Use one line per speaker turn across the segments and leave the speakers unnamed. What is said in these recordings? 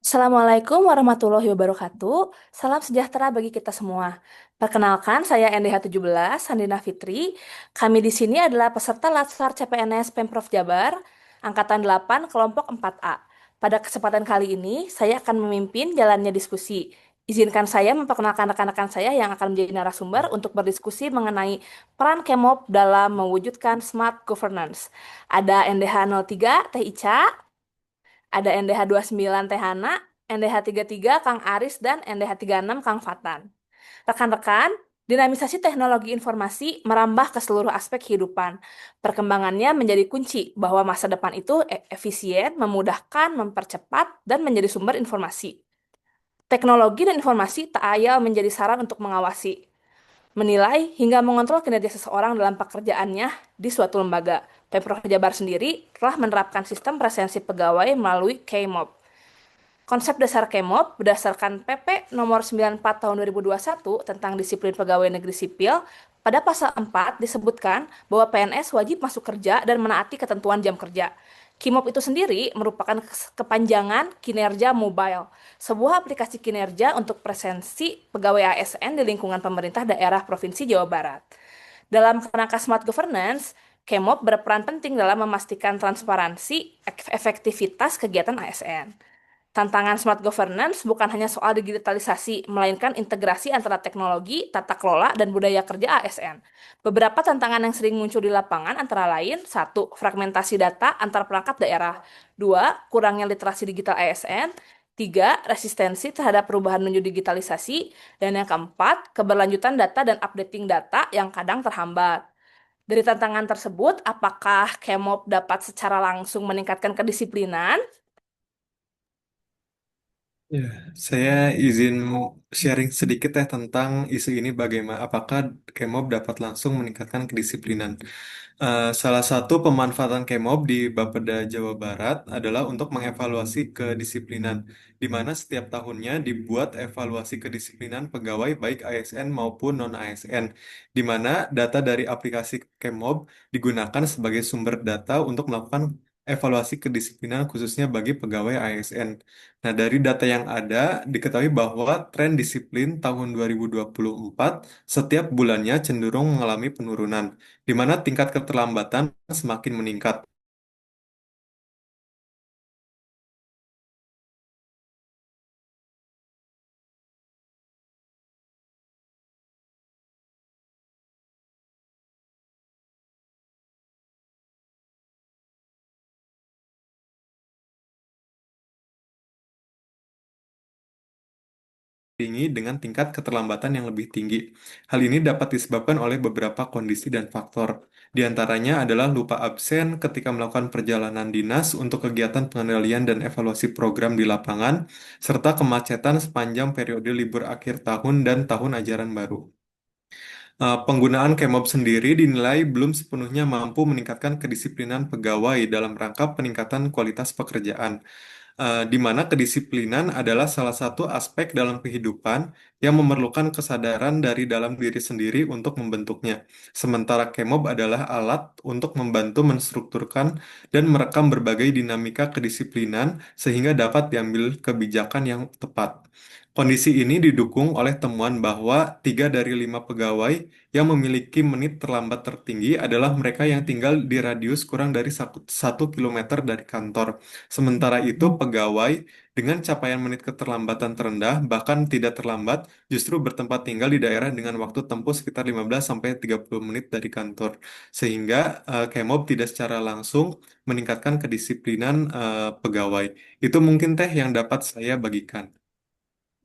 Assalamualaikum warahmatullahi wabarakatuh. Salam sejahtera bagi kita semua. Perkenalkan, saya NDH 17, Sandina Fitri. Kami di sini adalah peserta Latsar CPNS Pemprov Jabar, Angkatan 8, Kelompok 4A. Pada kesempatan kali ini, saya akan memimpin jalannya diskusi. Izinkan saya memperkenalkan rekan-rekan saya yang akan menjadi narasumber untuk berdiskusi mengenai peran Kemop dalam mewujudkan smart governance. Ada NDH 03, Teh Ica, ada NDH 29 Teh Hana, NDH 33 Kang Aris, dan NDH 36 Kang Fatan. Rekan-rekan, dinamisasi teknologi informasi merambah ke seluruh aspek kehidupan. Perkembangannya menjadi kunci bahwa masa depan itu efisien, memudahkan, mempercepat, dan menjadi sumber informasi. Teknologi dan informasi tak ayal menjadi saran untuk mengawasi, menilai, hingga mengontrol kinerja seseorang dalam pekerjaannya di suatu lembaga. Pemprov Jabar sendiri telah menerapkan sistem presensi pegawai melalui KMOB. Konsep dasar KEMOP berdasarkan PP nomor 94 tahun 2021 tentang disiplin pegawai negeri sipil, pada pasal 4 disebutkan bahwa PNS wajib masuk kerja dan menaati ketentuan jam kerja. KIMOP itu sendiri merupakan kepanjangan kinerja mobile, sebuah aplikasi kinerja untuk presensi pegawai ASN di lingkungan pemerintah daerah Provinsi Jawa Barat. Dalam kerangka smart governance, KEMOP berperan penting dalam memastikan transparansi efektivitas kegiatan ASN. Tantangan smart governance bukan hanya soal digitalisasi, melainkan integrasi antara teknologi, tata kelola, dan budaya kerja ASN. Beberapa tantangan yang sering muncul di lapangan antara lain, satu, fragmentasi data antar perangkat daerah. Dua, kurangnya literasi digital ASN. Tiga, resistensi terhadap perubahan menuju digitalisasi. Dan yang keempat, keberlanjutan data dan updating data yang kadang terhambat. Dari tantangan tersebut, apakah KEMOP dapat secara langsung meningkatkan kedisiplinan?
Ya, saya izin sharing sedikit tentang isu ini bagaimana apakah Kemob dapat langsung meningkatkan kedisiplinan. Salah satu pemanfaatan Kemob di Bapeda Jawa Barat adalah untuk mengevaluasi kedisiplinan, di mana setiap tahunnya dibuat evaluasi kedisiplinan pegawai baik ASN maupun non-ASN, di mana data dari aplikasi Kemob digunakan sebagai sumber data untuk melakukan evaluasi kedisiplinan khususnya bagi pegawai ASN. Nah, dari data yang ada, diketahui bahwa tren disiplin tahun 2024 setiap bulannya cenderung mengalami penurunan, di mana tingkat keterlambatan semakin meningkat. Tinggi dengan tingkat keterlambatan yang lebih tinggi. Hal ini dapat disebabkan oleh beberapa kondisi dan faktor. Di antaranya adalah lupa absen ketika melakukan perjalanan dinas untuk kegiatan pengendalian dan evaluasi program di lapangan, serta kemacetan sepanjang periode libur akhir tahun dan tahun ajaran baru. Penggunaan Kemob sendiri dinilai belum sepenuhnya mampu meningkatkan kedisiplinan pegawai dalam rangka peningkatan kualitas pekerjaan, di mana kedisiplinan adalah salah satu aspek dalam kehidupan yang memerlukan kesadaran dari dalam diri sendiri untuk membentuknya. Sementara Kemob adalah alat untuk membantu menstrukturkan dan merekam berbagai dinamika kedisiplinan sehingga dapat diambil kebijakan yang tepat. Kondisi ini didukung oleh temuan bahwa 3 dari 5 pegawai yang memiliki menit terlambat tertinggi adalah mereka yang tinggal di radius kurang dari 1 kilometer dari kantor. Sementara itu, pegawai dengan capaian menit keterlambatan terendah, bahkan tidak terlambat, justru bertempat tinggal di daerah dengan waktu tempuh sekitar 15-30 menit dari kantor. Sehingga Kemob tidak secara langsung meningkatkan kedisiplinan pegawai. Itu mungkin teh yang dapat saya bagikan.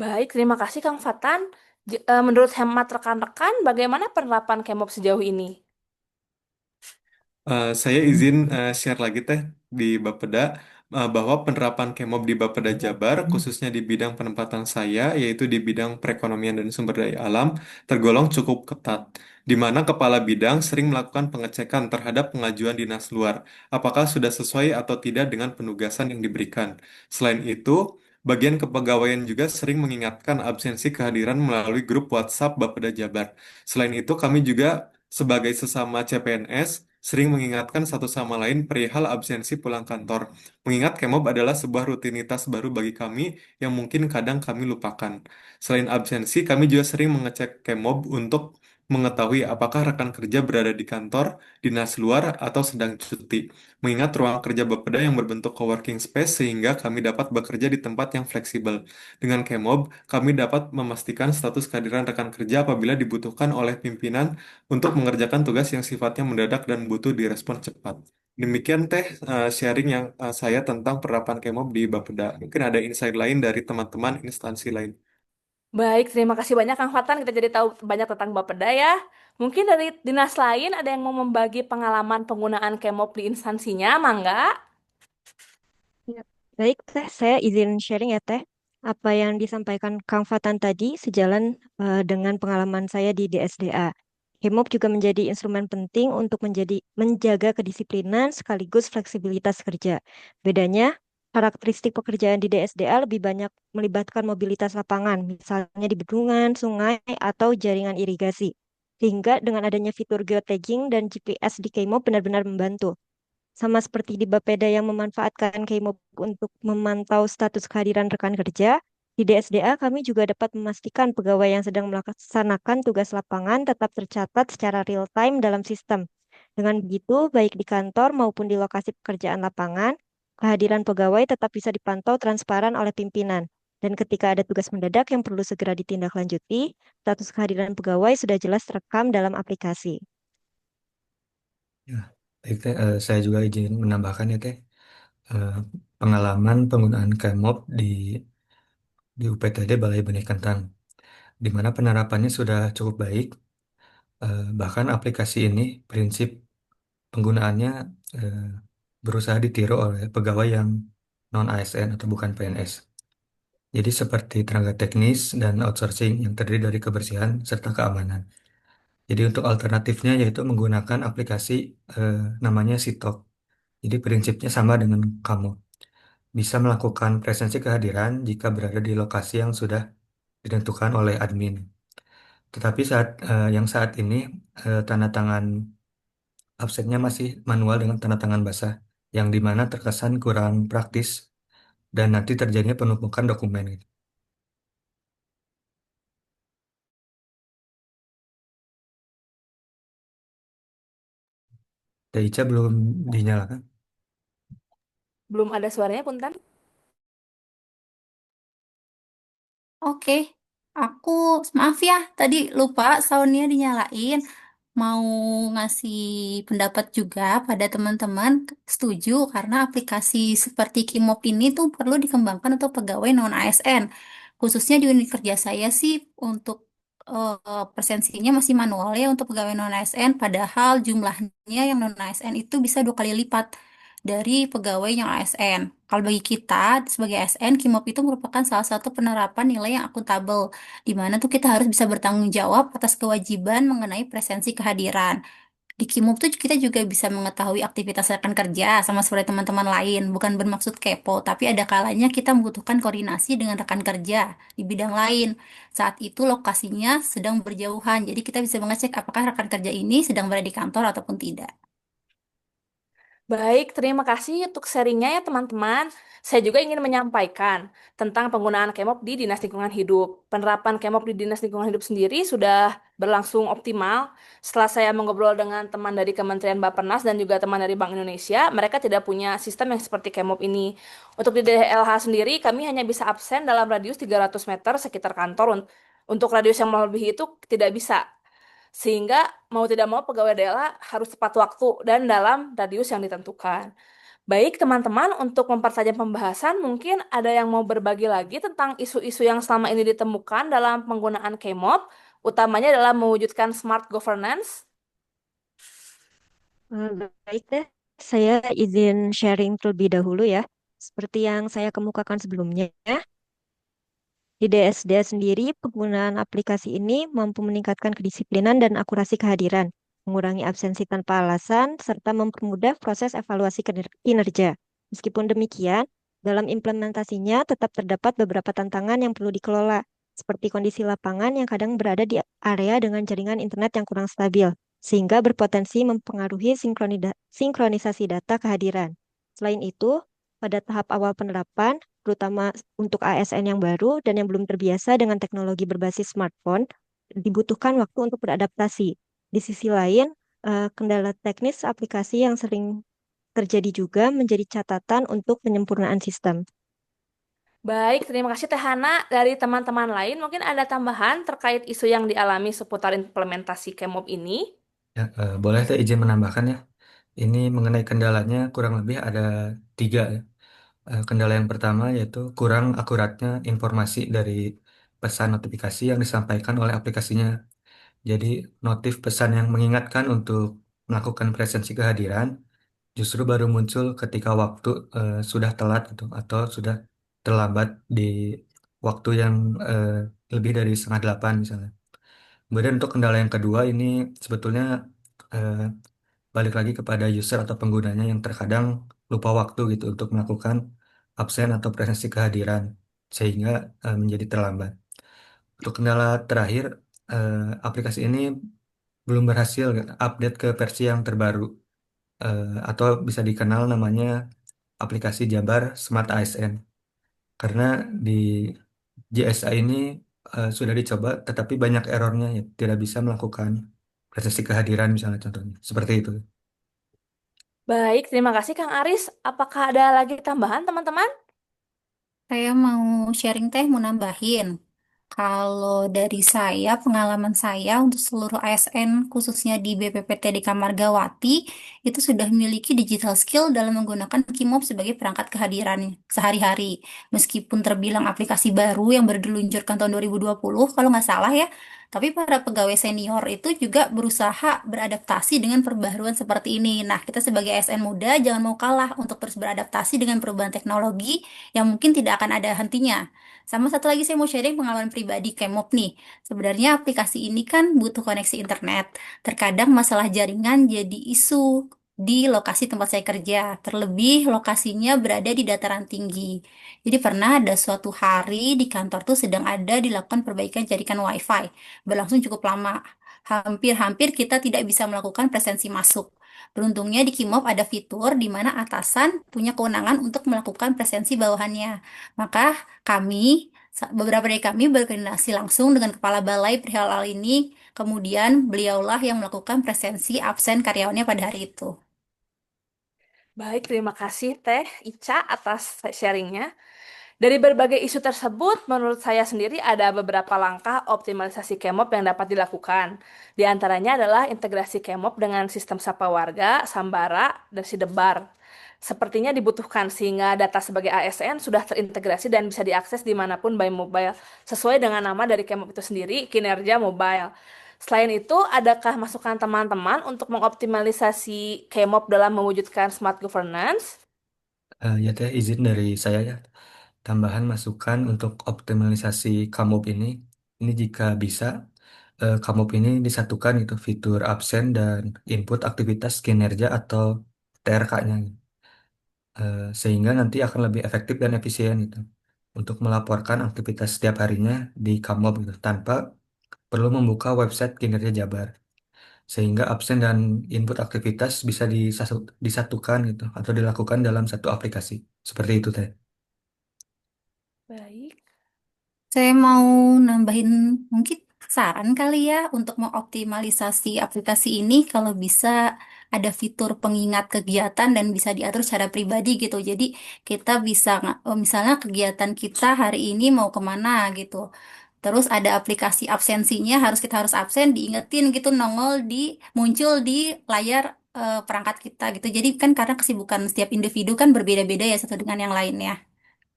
Baik, terima kasih Kang Fatan. Menurut hemat rekan-rekan, bagaimana penerapan Kemop sejauh ini?
Saya izin share lagi teh di Bapeda bahwa penerapan Kemob di Bapeda Jabar khususnya di bidang penempatan saya yaitu di bidang perekonomian dan sumber daya alam tergolong cukup ketat di mana kepala bidang sering melakukan pengecekan terhadap pengajuan dinas luar apakah sudah sesuai atau tidak dengan penugasan yang diberikan. Selain itu, bagian kepegawaian juga sering mengingatkan absensi kehadiran melalui grup WhatsApp Bapeda Jabar. Selain itu, kami juga sebagai sesama CPNS sering mengingatkan satu sama lain perihal absensi pulang kantor. Mengingat Kemob adalah sebuah rutinitas baru bagi kami yang mungkin kadang kami lupakan. Selain absensi, kami juga sering mengecek Kemob untuk mengetahui apakah rekan kerja berada di kantor, dinas luar, atau sedang cuti. Mengingat ruang kerja Bapeda yang berbentuk coworking space sehingga kami dapat bekerja di tempat yang fleksibel. Dengan Kemob, kami dapat memastikan status kehadiran rekan kerja apabila dibutuhkan oleh pimpinan untuk mengerjakan tugas yang sifatnya mendadak dan butuh direspon cepat. Demikian sharing yang saya tentang penerapan Kemob di Bapeda. Mungkin ada insight lain dari teman-teman instansi lain.
Baik, terima kasih banyak Kang Fatan. Kita jadi tahu banyak tentang Bapeda ya. Mungkin dari dinas lain ada yang mau membagi pengalaman penggunaan Kemop di instansinya, Mangga?
Ya. Baik, Teh, saya izin sharing ya, Teh. Apa yang disampaikan Kang Fatan tadi sejalan dengan pengalaman saya di DSDA. Hemop juga menjadi instrumen penting untuk menjaga kedisiplinan sekaligus fleksibilitas kerja. Bedanya, karakteristik pekerjaan di DSDA lebih banyak melibatkan mobilitas lapangan, misalnya di bendungan, sungai, atau jaringan irigasi. Sehingga dengan adanya fitur geotagging dan GPS di Kemop benar-benar membantu. Sama seperti di Bapeda yang memanfaatkan Kmob untuk memantau status kehadiran rekan kerja, di DSDA kami juga dapat memastikan pegawai yang sedang melaksanakan tugas lapangan tetap tercatat secara real time dalam sistem. Dengan begitu, baik di kantor maupun di lokasi pekerjaan lapangan, kehadiran pegawai tetap bisa dipantau transparan oleh pimpinan. Dan ketika ada tugas mendadak yang perlu segera ditindaklanjuti, status kehadiran pegawai sudah jelas terekam dalam aplikasi.
Ya, baik Teh. Saya juga izin menambahkan ya Teh. Eh, Pengalaman penggunaan Kemop di UPTD Balai Benih Kentang, di mana penerapannya sudah cukup baik. Bahkan aplikasi ini prinsip penggunaannya eh, berusaha ditiru oleh pegawai yang non ASN atau bukan PNS. Jadi seperti tenaga teknis dan outsourcing yang terdiri dari kebersihan serta keamanan. Jadi untuk alternatifnya yaitu menggunakan aplikasi eh, namanya Sitok. Jadi prinsipnya sama dengan kamu. Bisa melakukan presensi kehadiran jika berada di lokasi yang sudah ditentukan oleh admin. Tetapi saat ini tanda tangan absennya masih manual dengan tanda tangan basah, yang dimana terkesan kurang praktis dan nanti terjadinya penumpukan dokumen gitu. Ica belum dinyalakan.
Belum ada suaranya, Punten.
Oke, aku maaf ya, tadi lupa soundnya dinyalain. Mau ngasih pendapat juga pada teman-teman, setuju karena aplikasi seperti Kimop ini tuh perlu dikembangkan untuk pegawai non ASN. Khususnya di unit kerja saya sih untuk presensinya masih manual ya untuk pegawai non ASN, padahal jumlahnya yang non ASN itu bisa 2 kali lipat dari pegawai yang ASN. Kalau bagi kita sebagai ASN, Kimop itu merupakan salah satu penerapan nilai yang akuntabel, di mana tuh kita harus bisa bertanggung jawab atas kewajiban mengenai presensi kehadiran. Di Kimop tuh kita juga bisa mengetahui aktivitas rekan kerja sama seperti teman-teman lain, bukan bermaksud kepo, tapi ada kalanya kita membutuhkan koordinasi dengan rekan kerja di bidang lain. Saat itu lokasinya sedang berjauhan, jadi kita bisa mengecek apakah rekan kerja ini sedang berada di kantor ataupun tidak.
Baik, terima kasih untuk sharingnya ya teman-teman. Saya juga ingin menyampaikan tentang penggunaan Kemop di Dinas Lingkungan Hidup. Penerapan Kemop di Dinas Lingkungan Hidup sendiri sudah berlangsung optimal. Setelah saya mengobrol dengan teman dari Kementerian Bappenas dan juga teman dari Bank Indonesia, mereka tidak punya sistem yang seperti Kemop ini. Untuk di DLH sendiri, kami hanya bisa absen dalam radius 300 meter sekitar kantor. Untuk radius yang melebihi itu tidak bisa. Sehingga mau tidak mau pegawai daerah harus tepat waktu dan dalam radius yang ditentukan. Baik, teman-teman, untuk mempertajam pembahasan, mungkin ada yang mau berbagi lagi tentang isu-isu yang selama ini ditemukan dalam penggunaan Kmop, utamanya dalam mewujudkan smart governance.
Baik deh, saya izin sharing terlebih dahulu ya. Seperti yang saya kemukakan sebelumnya, di DSD sendiri penggunaan aplikasi ini mampu meningkatkan kedisiplinan dan akurasi kehadiran, mengurangi absensi tanpa alasan, serta mempermudah proses evaluasi kinerja. Meskipun demikian, dalam implementasinya tetap terdapat beberapa tantangan yang perlu dikelola, seperti kondisi lapangan yang kadang berada di area dengan jaringan internet yang kurang stabil. sehingga berpotensi mempengaruhi sinkronisasi data kehadiran. Selain itu, pada tahap awal penerapan, terutama untuk ASN yang baru dan yang belum terbiasa dengan teknologi berbasis smartphone, dibutuhkan waktu untuk beradaptasi. Di sisi lain, kendala teknis aplikasi yang sering terjadi juga menjadi catatan untuk penyempurnaan sistem.
Baik, terima kasih Teh Hana. Dari teman-teman lain, mungkin ada tambahan terkait isu yang dialami seputar implementasi KEMOP ini.
Ya, boleh saya izin menambahkan ya. Ini mengenai kendalanya kurang lebih ada tiga ya. Kendala yang pertama yaitu kurang akuratnya informasi dari pesan notifikasi yang disampaikan oleh aplikasinya. Jadi notif pesan yang mengingatkan untuk melakukan presensi kehadiran justru baru muncul ketika waktu sudah telat gitu atau sudah terlambat di waktu yang eh, lebih dari setengah delapan misalnya. Kemudian untuk kendala yang kedua ini sebetulnya eh, balik lagi kepada user atau penggunanya yang terkadang lupa waktu gitu untuk melakukan absen atau presensi kehadiran sehingga menjadi terlambat. Untuk kendala terakhir, eh, aplikasi ini belum berhasil update ke versi yang terbaru atau bisa dikenal namanya aplikasi Jabar Smart ASN. Karena di JSA ini sudah dicoba tetapi banyak errornya ya tidak bisa melakukan presensi kehadiran misalnya contohnya. Seperti itu.
Baik, terima kasih Kang Aris. Apakah ada lagi tambahan teman-teman?
Saya mau sharing teh, mau nambahin. Kalau dari saya, pengalaman saya untuk seluruh ASN, khususnya di BPPT di Margawati, itu sudah memiliki digital skill dalam menggunakan Kimob sebagai perangkat kehadiran sehari-hari. Meskipun terbilang aplikasi baru yang baru diluncurkan tahun 2020, kalau nggak salah ya, tapi para pegawai senior itu juga berusaha beradaptasi dengan perbaharuan seperti ini. Nah, kita sebagai ASN muda jangan mau kalah untuk terus beradaptasi dengan perubahan teknologi yang mungkin tidak akan ada hentinya. Sama satu lagi saya mau sharing pengalaman pribadi Kemop nih. Sebenarnya aplikasi ini kan butuh koneksi internet. Terkadang masalah jaringan jadi isu di lokasi tempat saya kerja. Terlebih lokasinya berada di dataran tinggi. Jadi pernah ada suatu hari di kantor tuh sedang ada dilakukan perbaikan jaringan WiFi. Berlangsung cukup lama. Hampir-hampir kita tidak bisa melakukan presensi masuk. Beruntungnya di Kimob ada fitur di mana atasan punya kewenangan untuk melakukan presensi bawahannya. Maka beberapa dari kami berkoordinasi langsung dengan kepala balai perihal hal ini. Kemudian beliaulah yang melakukan presensi absen karyawannya pada hari itu.
Baik, terima kasih Teh Ica atas sharingnya. Dari berbagai isu tersebut, menurut saya sendiri ada beberapa langkah optimalisasi Kemop yang dapat dilakukan. Di antaranya adalah integrasi Kemop dengan sistem Sapa Warga, Sambara, dan Sidebar. Sepertinya dibutuhkan sehingga data sebagai ASN sudah terintegrasi dan bisa diakses dimanapun by mobile, sesuai dengan nama dari Kemop itu sendiri, kinerja mobile. Selain itu, adakah masukan teman-teman untuk mengoptimalisasi Kemop dalam mewujudkan smart governance?
Ya teh izin dari saya ya. Tambahan masukan untuk optimalisasi Kamop ini. Ini jika bisa Kamop ini disatukan itu fitur absen dan input aktivitas kinerja atau TRK-nya. Sehingga nanti akan lebih efektif dan efisien gitu untuk melaporkan aktivitas setiap harinya di Kamop gitu, tanpa perlu membuka website kinerja Jabar sehingga absen dan input aktivitas bisa disatukan gitu atau dilakukan dalam satu aplikasi seperti itu teh.
Baik.
Saya mau nambahin mungkin saran kali ya untuk mengoptimalisasi aplikasi ini kalau bisa ada fitur pengingat kegiatan dan bisa diatur secara pribadi gitu. Jadi kita bisa misalnya kegiatan kita hari ini mau kemana gitu. Terus ada aplikasi absensinya kita harus absen diingetin gitu nongol muncul di layar perangkat kita gitu. Jadi kan karena kesibukan setiap individu kan berbeda-beda ya satu dengan yang lainnya.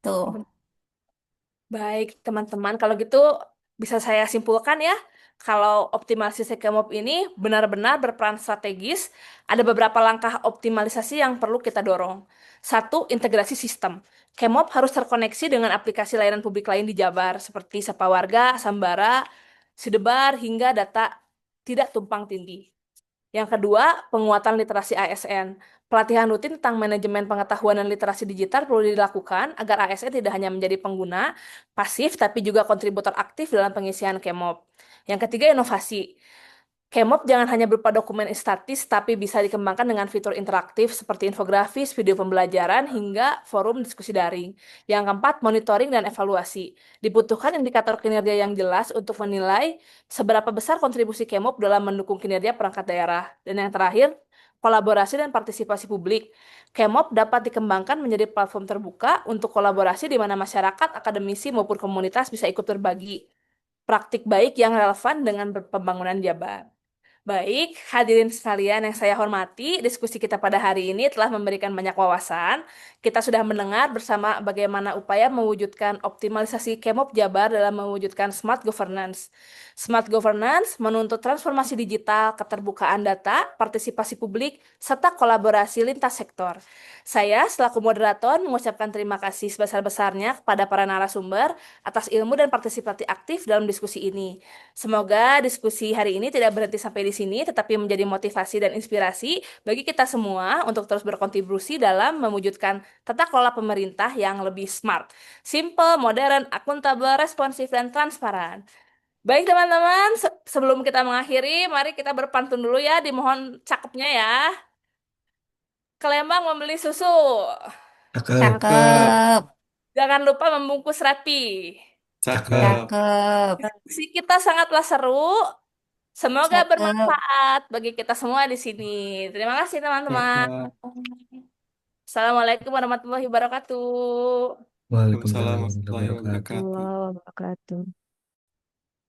Tuh.
Baik, teman-teman. Kalau gitu bisa saya simpulkan ya, kalau optimalisasi Kemop ini benar-benar berperan strategis, ada beberapa langkah optimalisasi yang perlu kita dorong. Satu, integrasi sistem. Kemop harus terkoneksi dengan aplikasi layanan publik lain di Jabar, seperti Sapa Warga, Sambara, Sidebar, hingga data tidak tumpang tindih. Yang kedua, penguatan literasi ASN. Pelatihan rutin tentang manajemen pengetahuan dan literasi digital perlu dilakukan agar ASN tidak hanya menjadi pengguna pasif, tapi juga kontributor aktif dalam pengisian Kemop. Yang ketiga, inovasi. Kmop jangan hanya berupa dokumen statis, tapi bisa dikembangkan dengan fitur interaktif seperti infografis, video pembelajaran, hingga forum diskusi daring. Yang keempat, monitoring dan evaluasi. Dibutuhkan indikator kinerja yang jelas untuk menilai seberapa besar kontribusi Kmop dalam mendukung kinerja perangkat daerah. Dan yang terakhir, kolaborasi dan partisipasi publik. Kmop dapat dikembangkan menjadi platform terbuka untuk kolaborasi di mana masyarakat, akademisi, maupun komunitas bisa ikut berbagi praktik baik yang relevan dengan pembangunan Jabar. Baik, hadirin sekalian yang saya hormati, diskusi kita pada hari ini telah memberikan banyak wawasan. Kita sudah mendengar bersama bagaimana upaya mewujudkan optimalisasi Kemop Jabar dalam mewujudkan smart governance. Smart governance menuntut transformasi digital, keterbukaan data, partisipasi publik, serta kolaborasi lintas sektor. Saya selaku moderator mengucapkan terima kasih sebesar-besarnya kepada para narasumber atas ilmu dan partisipasi aktif dalam diskusi ini. Semoga diskusi hari ini tidak berhenti sampai di sini, tetapi menjadi motivasi dan inspirasi bagi kita semua untuk terus berkontribusi dalam mewujudkan tata kelola pemerintah yang lebih smart, simple, modern, akuntabel, responsif, dan transparan. Baik teman-teman, sebelum kita mengakhiri, mari kita berpantun dulu ya, dimohon cakepnya ya. Ke Lembang membeli susu.
Cakep,
Cakep,
Cakep,
Jangan lupa membungkus rapi.
cakep.
cakep.
cakep,
Diskusi kita sangatlah seru. Semoga
cakep.
bermanfaat bagi kita semua di sini. Terima kasih, teman-teman.
Cakep.
Assalamualaikum warahmatullahi wabarakatuh.
Waalaikumsalam
Waalaikumsalam
warahmatullahi
warahmatullahi
wabarakatuh.
wabarakatuh.
Warahmatullahi wabarakatuh.